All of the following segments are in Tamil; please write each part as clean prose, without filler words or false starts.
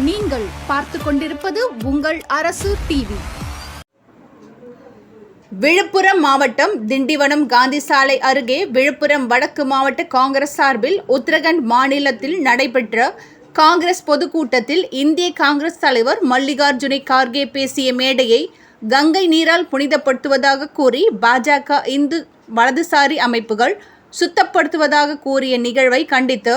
நீங்கள் பார்த்து கொண்டிருப்பது உங்கள் அரசு டிவி. விழுப்புரம் மாவட்டம் திண்டிவனம் காந்தி சாலை அருகே விழுப்புரம் வடக்கு மாவட்ட காங்கிரஸ் சார்பில் உத்தரகண்ட் மாநிலத்தில் நடைபெற்ற காங்கிரஸ் பொதுக்கூட்டத்தில் இந்திய காங்கிரஸ் தலைவர் மல்லிகார்ஜுன கார்கே பேசிய மேடையை கங்கை நீரால் புனிதப்படுத்துவதாக கூறி பாஜக இந்து வலதுசாரி அமைப்புகள் சுத்தப்படுத்துவதாக கூறிய நிகழ்வை கண்டித்து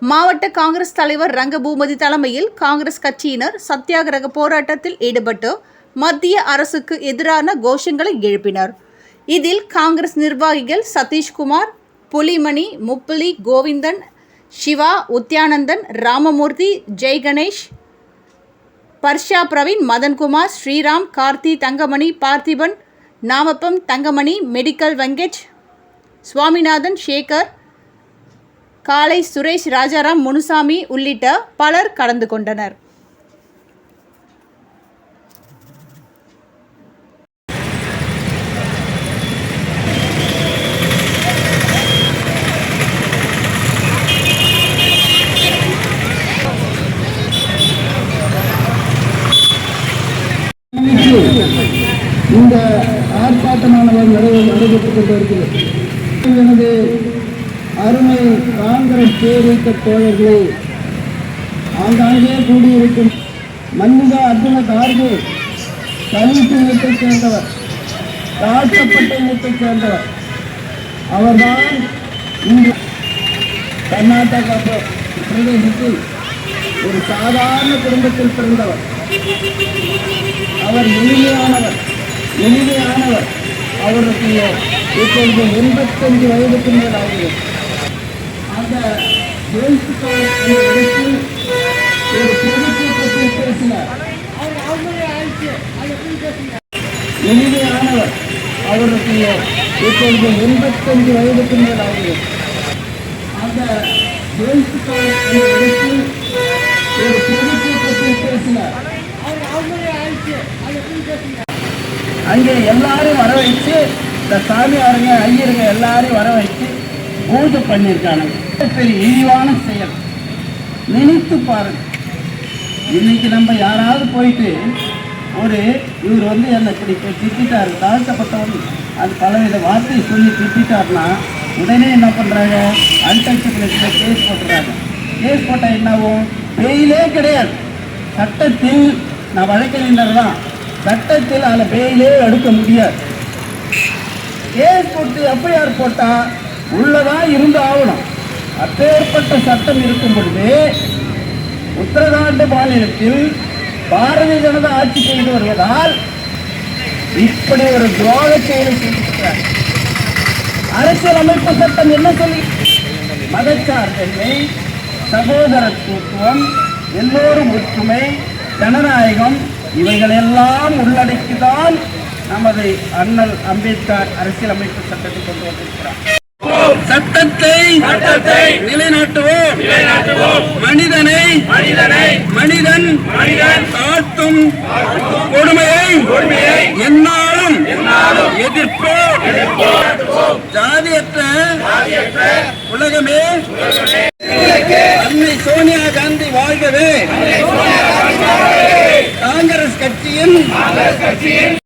மாவட்ட காங்கிரஸ் தலைவர் ரங்கபூபதி தலைமையில் காங்கிரஸ் கட்சியினர் சத்தியாகிரக போராட்டத்தில் ஈடுபட்டு மத்திய அரசுக்கு எதிரான கோஷங்களை எழுப்பினர். இதில் காங்கிரஸ் நிர்வாகிகள் சதீஷ்குமார், புலிமணி, முப்புலி, கோவிந்தன், சிவா, உத்யானந்தன், ராமமூர்த்தி, ஜெய் கணேஷ், பர்ஷா பிரவீன், மதன்குமார், ஸ்ரீராம், கார்த்தி, தங்கமணி, பார்த்திபன், நாமப்பம், தங்கமணி, மெடிக்கல் வெங்கட், சுவாமிநாதன், சேகர், காலை, சுரேஷ், ராஜாராம், முனுசாமி உள்ளிட்ட பலர் கலந்து கொண்டனர். இந்த ஆர்ப்பாட்டமானவர் நடைபெற்றுக் கொண்டிருக்கிறது. எனது அருமை காங்கிரஸ் பேரியக்க தோழர்களே, ஆங்காங்கே கூடியிருக்கும் மல்லிகார்ஜுன கார்கே தலித் இனத்தைச் சேர்ந்தவர், தாழ்த்தப்பட்ட இனத்தைச் சேர்ந்தவர். அவர்தான் இன்று கர்நாடகா பிரதேசத்தில் ஒரு சாதாரண குடும்பத்தில் பிறந்தவர். அவர் எளிமையானவர். அவருக்கு இப்பொழுது 85 வயதுக்கு மேல் ஆகிறது. அந்த இடத்தில் ஒரு பொதுக்கூட்டத்தில் பேசினார். எளிமையானவர். அவருக்கு இப்பொழுது 85 வயதுக்கு மேல் ஆகிறது. அந்த இடத்தில் ஒரு பொதுக்கூட்டத்தில் பேசினார். அங்கே எல்லாரும் வர வச்சு, இந்த சாமியாருங்க, ஐயருங்க எல்லாரும் வர வச்சு பூஜை பண்ணியிருக்காங்க. பெரிய இழிவான செயல். நினைத்து பாருங்க. இன்னைக்கு நம்ம யாராவது போயிட்டு இவர் என்னை இப்படி திட்டாரு, தாழ்த்தப்பட்டவன், அது பலவித வார்த்தையை சொல்லி திட்டாருன்னா உடனே என்ன பண்ணுறாங்க, அன்டச்சபிலிட்டியில் கேஸ் போட்டுறாங்க. கேஸ் போட்டால் என்னாகும்? பெயிலே கிடையாது. சட்டத்தில் நான் வழக்கறிஞர் தான், சட்டத்தில் அதில் பெயிலே எடுக்க முடியாது. கேஸ் போட்டு எஃப்ஐஆர் போட்டால் உள்ளதான் இருந்து ஆகணும். அப்பேற்பட்ட சட்டம் இருக்கும் பொழுது உத்தரகாண்ட் மாநிலத்தில் பாரதிய ஜனதா ஆட்சி செய்து வருவதால் இப்படி ஒரு துரோக செயலை செய்திருக்கிறார். அரசியல் அமைப்பு சட்டம் என்ன சொல்லி? மதச்சார்பின்மை, சகோதரத்துவம், எல்லோரும் ஒற்றுமை, ஜனநாயகம், இவைகளெல்லாம் உள்ளடக்கிதான் நமது அண்ணல் அம்பேத்கர் அரசியலமைப்பு சட்டத்தை கொண்டு வந்திருக்கிறார். சட்டத்தை நிலைநாட்டுவோம். மனிதன் தாழ்த்தும் கொடுமையை என்னாலும் எதிர்ப்போம். ஜாதியற்ற உலகமே. அன்னை சோனியா காந்தி வாழ்கவே. காங்கிரஸ் கட்சியின்